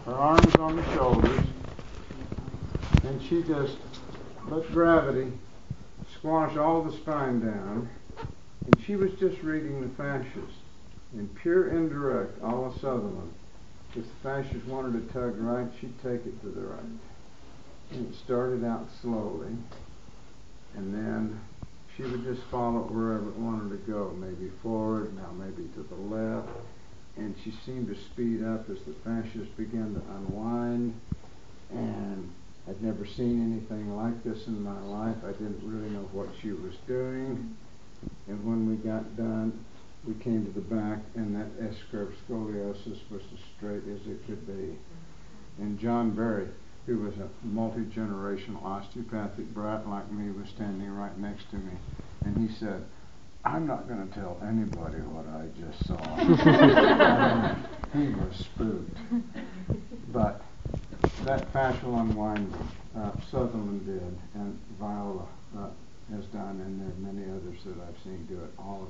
her arms on the shoulders, and she just let gravity squash all the spine down, and she was just reading the fascias in pure indirect, a la Sutherland. If the fascias wanted to tug right, she'd take it to the right. And it started out slowly, and then she would just follow it wherever it wanted to go, maybe forward, now maybe to the left, and she seemed to speed up as the fascias began to unwind, and I'd never seen anything like this in my life. I didn't really know what she was doing, and when we got done, we came to the back, and that S-curve scoliosis was as straight as it could be. And John Berry, who was a multi-generational osteopathic brat like me, was standing right next to me, and he said, "I'm not going to tell anybody what I just saw." He was spooked. But that fascial unwinding, Sutherland did, and Viola has done, and there are many others that I've seen do it, all of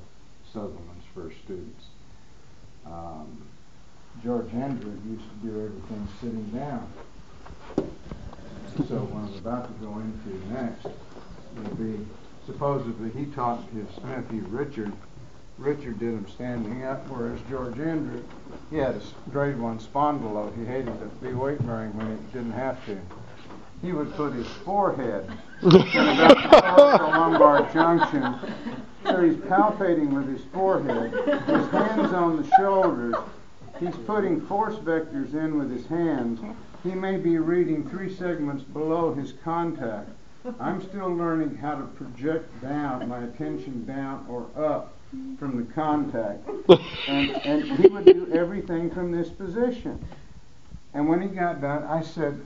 Sutherland's first students. George Andrew used to do everything sitting down. So what I'm about to go into next will be, supposedly he taught his nephew Richard. Richard did him standing up, whereas George Andrew, he had a grade 1 spondylo. He hated to be weight bearing when he didn't have to. He would put his forehead in about the lumbar junction. So he's palpating with his forehead, his hands on the shoulders. He's putting force vectors in with his hands. He may be reading 3 segments below his contact. I'm still learning how to project down, my attention down or up from the contact. And he would do everything from this position. And when he got done, I said,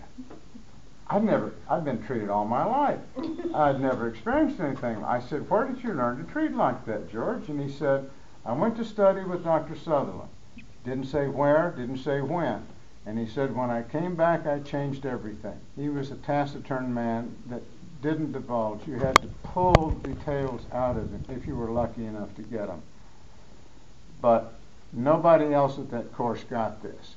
I've been treated all my life. I'd never experienced anything. I said, "Where did you learn to treat like that, George?" And he said, "I went to study with Dr. Sutherland." Didn't say where, didn't say when. And he said, "When I came back, I changed everything." He was a taciturn man that didn't divulge. You had to pull details out of him if you were lucky enough to get them. But nobody else at that course got this.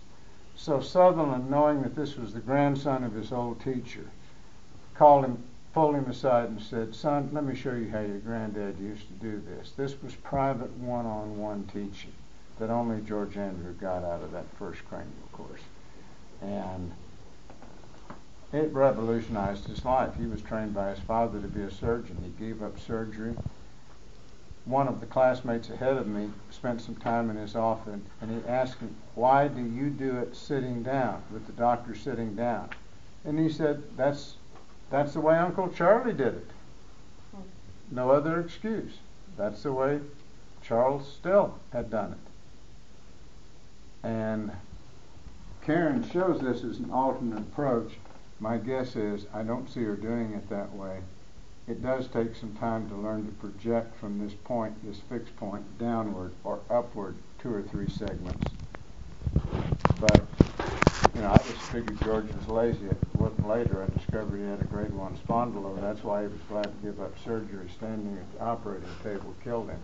So Sutherland, knowing that this was the grandson of his old teacher, called him, pulled him aside and said, "Son, let me show you how your granddad used to do this." This was private one-on-one teaching that only George Andrew got out of that first cranial course. And it revolutionized his life. He was trained by his father to be a surgeon. He gave up surgery. One of the classmates ahead of me spent some time in his office, and he asked him, "Why do you do it sitting down, with the doctor sitting down?" And he said, that's the way Uncle Charlie did it. No other excuse. That's the way Charles Still had done it. And Karen shows this as an alternate approach. My guess is I don't see her doing it that way. It does take some time to learn to project from this point, this fixed point, downward or upward 2 or 3 segments. But, I just figured George was lazy. Later I discovered he had a grade 1 spondylo. That's why he was glad to give up surgery. Standing at the operating table killed him.